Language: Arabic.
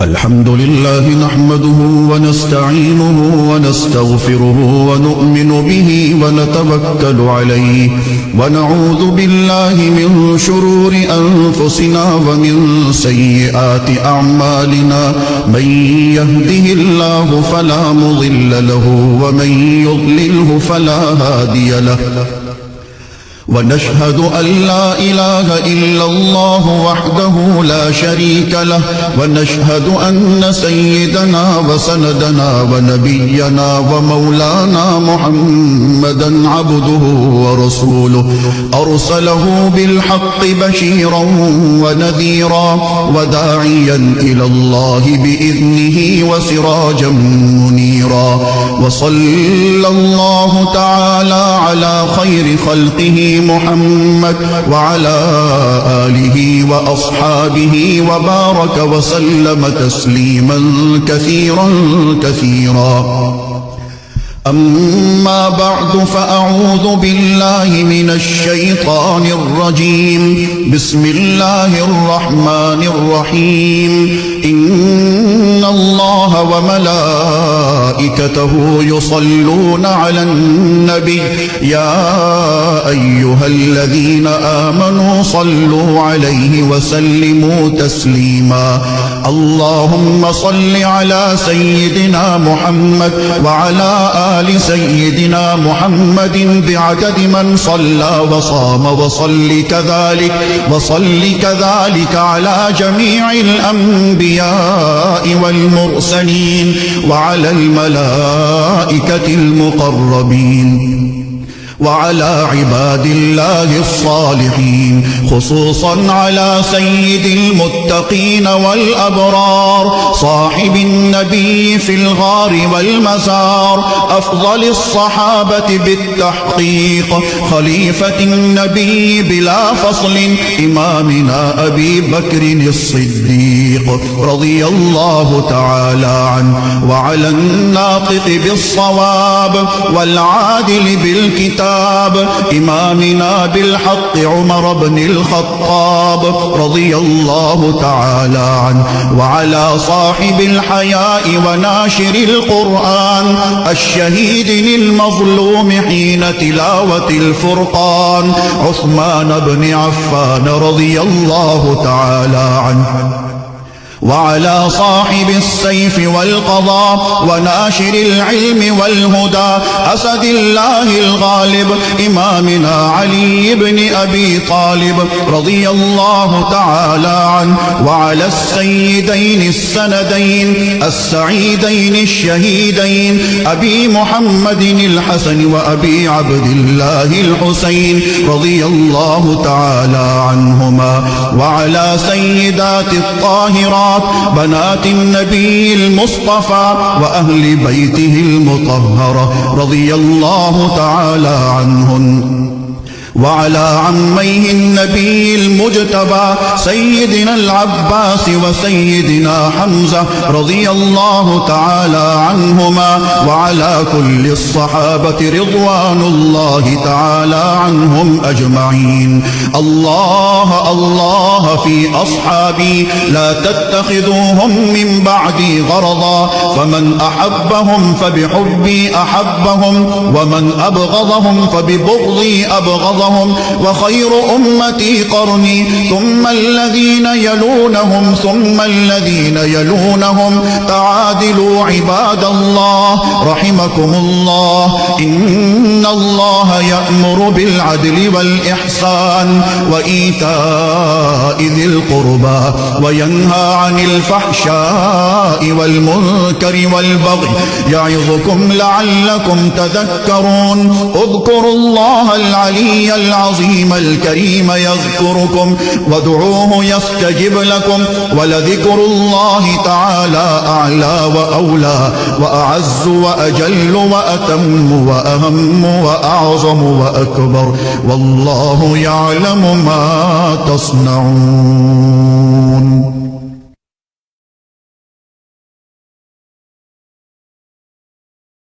الحمد لله نحمده ونستعينه ونستغفره ونؤمن به ونتوكل عليه ونعوذ بالله من شرور أنفسنا ومن سيئات أعمالنا من يهده الله فلا مضل له ومن يضلله فلا هادي له ونشهد أن لا إله إلا الله وحده لا شريك له ونشهد أن سيدنا وسندنا ونبينا ومولانا محمدا عبده ورسوله أرسله بالحق بشيرا ونذيرا وداعيا إلى الله بإذنه وسراجا منيرا وصلى الله تعالى على خير خلقه محمد وعلى آله وأصحابه وبارك وسلم تسليما كثيرا أما بعد فأعوذ بالله من الشيطان الرجيم بسم الله الرحمن الرحيم إن الله وملائكته يصلون على النبي يا أيها الذين آمنوا صلوا عليه وسلموا تسليما اللهم صل على سيدنا محمد وعلى آل سيدنا محمد بعدد من صلى وصام وصل كذلك على جميع الأنبياء والمرسلين وعلى الملائكة المقربين وعلى عباد الله الصالحين خصوصا على سيد المتقين والأبرار صاحب النبي في الغار والمزار أفضل الصحابة بالتحقيق خليفة النبي بلا فصل إمامنا أبي بكر الصديق رضي الله تعالى عنه وعلى الناطق بالصواب والعادل بالكتاب إمامنا بالحق عمر بن الخطاب رضي الله تعالى عنه وعلى صاحب الحياء وناشر القرآن الشهيد للمظلوم حين تلاوة الفرقان عثمان بن عفان رضي الله تعالى عنه وعلى صاحب السيف والقضاء وناشر العلم والهدى أسد الله الغالب إمامنا علي بن أبي طالب رضي الله تعالى عنه وعلى السيدين السندين السعيدين الشهيدين أبي محمد الحسن وأبي عبد الله الحسين رضي الله تعالى عنهما وعلى سيدات الطاهرات بنات النبي المصطفى وأهل بيته المطهرة رضي الله تعالى عنهن وعلى عميه النبي المجتبى سيدنا العباس وسيدنا حمزة رضي الله تعالى عنهما وعلى كل الصحابة رضوان الله تعالى عنهم أجمعين الله في أصحابي لا تتخذوهم من بعدي غرضا فمن أحبهم فبحبي أحبهم ومن أبغضهم فببغضي أبغضهم وخير أمتي قرني ثم الذين يلونهم ثم الذين يلونهم تعادلوا عباد الله رحمكم الله إن الله يأمر بالعدل والإحسان وإيتاء ذي القربى وينهى عن الفحشاء والمنكر والبغي يعظكم لعلكم تذكرون اذكروا الله العلي العظيم الكريم يذكركم وادعوه يستجب لكم ولذكر الله تعالى أعلى وأولى وأعز وأجل وأتم وأهم وأعظم وأكبر والله يعلم ما تصنعون